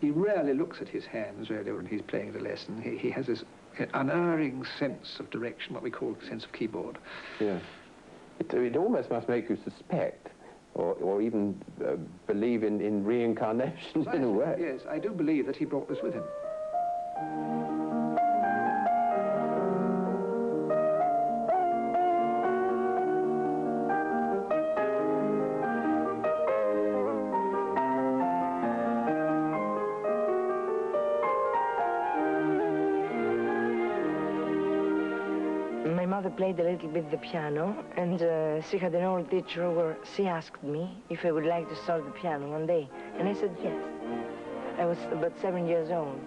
He rarely looks at his hands, really, when he's playing at a lesson. He has this unerring sense of direction, what we call a sense of keyboard. Yeah. It almost must make you suspect, or even believe in reincarnation in a way. Yes, I do believe that he brought this with him. My mother played a little bit the piano, and she had an old teacher where she asked me if I would like to start the piano one day, and I said yes. I was about 7 years old.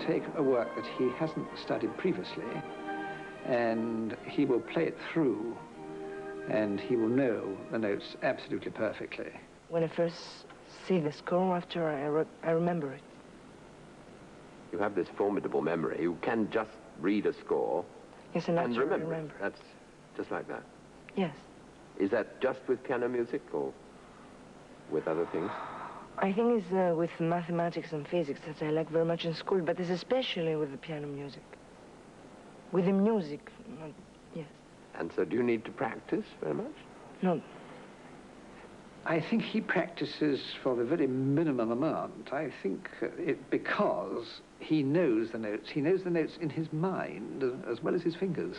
Take a work that he hasn't studied previously, and he will play it through, and he will know the notes absolutely perfectly. When I first see the score, after I remember it. You have this formidable memory. You can just read a score Yes, and remember it. That's just like that. Yes. Is that just with piano music or with other things? I think it's with mathematics and physics that I like very much in school, but it's especially with the piano music. With the music, yes. And so do you need to practice very much? No. I think he practices for the very minimum amount. I think because he knows the notes. He knows the notes in his mind as well as his fingers.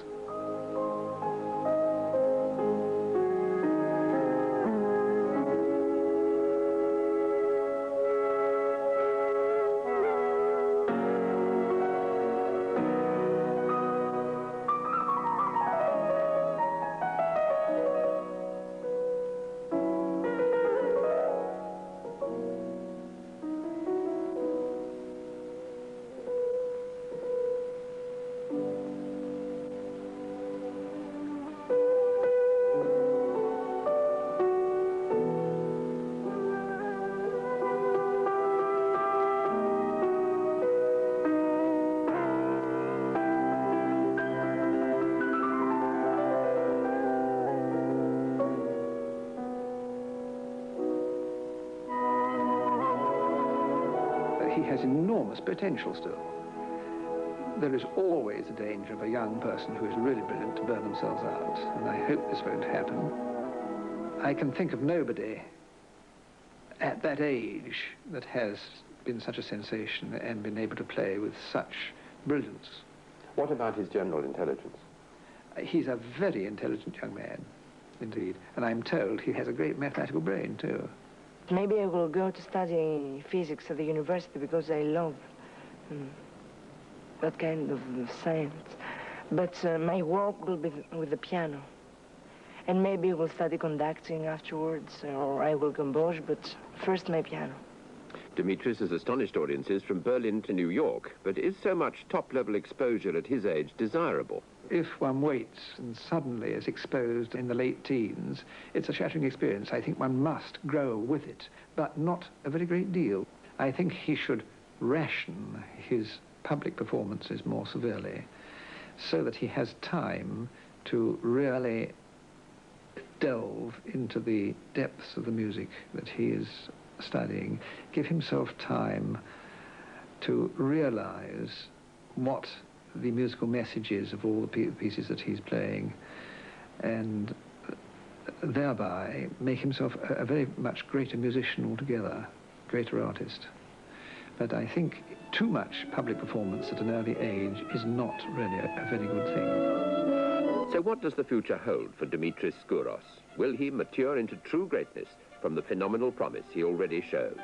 He has enormous potential still. There is always a danger of a young person who is really brilliant to burn themselves out, and I hope this won't happen. I can think of nobody at that age that has been such a sensation and been able to play with such brilliance. What about his general intelligence? He's a very intelligent young man, indeed, and I'm told he has a great mathematical brain, too. Maybe I will go to study physics at the university because I love that kind of science. But my work will be with the piano. And maybe I will study conducting afterwards, or I will compose, but first my piano. Dimitris has astonished audiences from Berlin to New York, but is so much top-level exposure at his age desirable? If one waits and suddenly is exposed in the late teens, it's a shattering experience. I think one must grow with it, but not a very great deal. I think he should ration his public performances more severely so that he has time to really delve into the depths of the music that he is studying, give himself time to realize what the musical message is of all the pieces that he's playing, and thereby make himself a very much greater musician altogether, greater artist. But I think too much public performance at an early age is not really a very good thing. So what does the future hold for Dimitris Sgouros? Will he mature into true greatness from the phenomenal promise he already shows?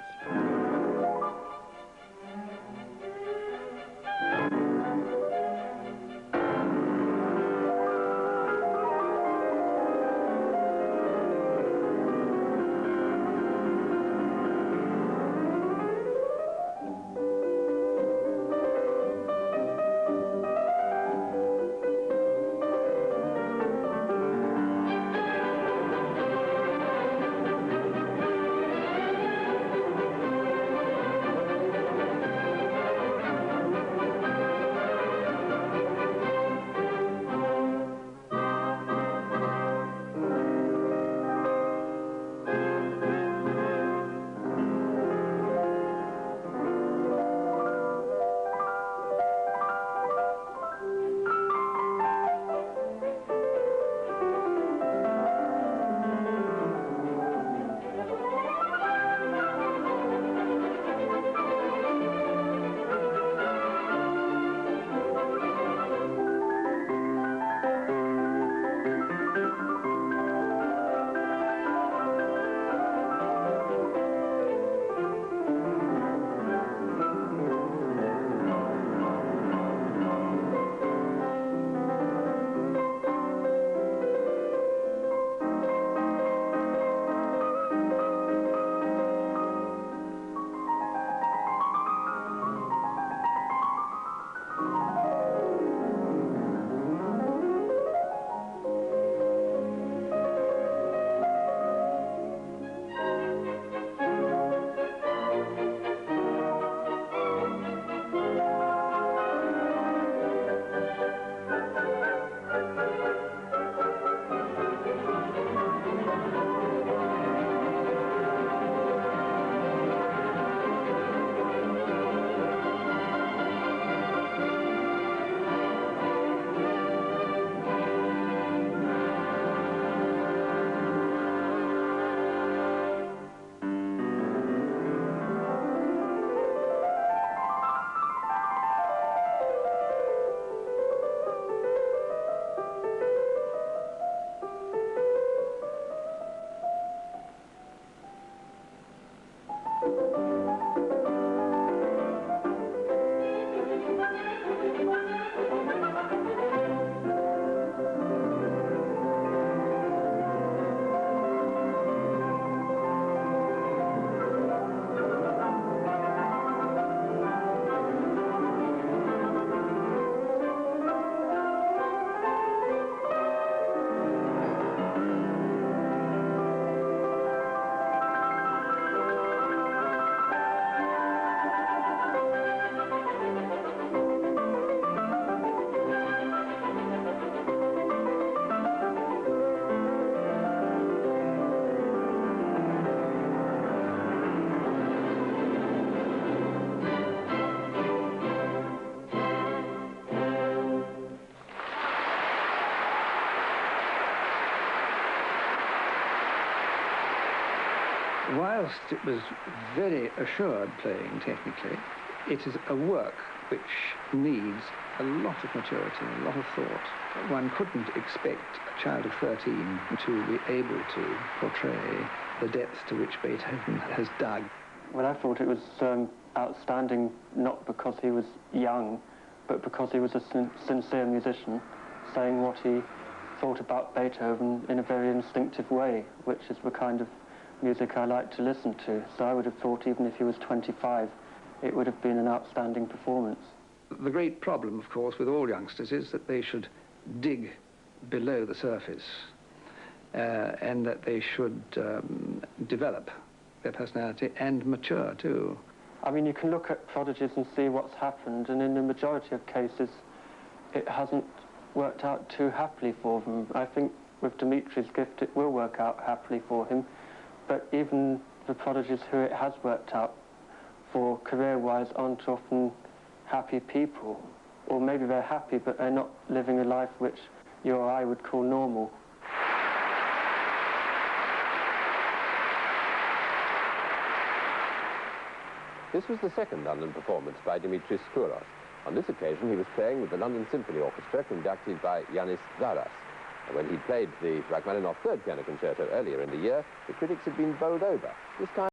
Whilst it was very assured playing technically, it is a work which needs a lot of maturity, a lot of thought. One couldn't expect a child of 13 to be able to portray the depths to which Beethoven has dug. Well, I thought it was outstanding, not because he was young, but because he was a sincere musician, saying what he thought about Beethoven in a very instinctive way, which is the kind of music I like to listen to. So I would have thought even if he was 25, it would have been an outstanding performance. The great problem, of course, with all youngsters is that they should dig below the surface and that they should develop their personality and mature too. I mean, you can look at prodigies and see what's happened, and in the majority of cases, it hasn't worked out too happily for them. I think with Dimitris' gift it will work out happily for him, but even the prodigies who it has worked out for career-wise aren't often happy people. Or maybe they're happy, but they're not living a life which you or I would call normal. This was the second London performance by Dimitris Sgouros. On this occasion, he was playing with the London Symphony Orchestra, conducted by Sgouros. And when he played the Rachmaninoff Third Piano Concerto earlier in the year, the critics had been bowled over. This time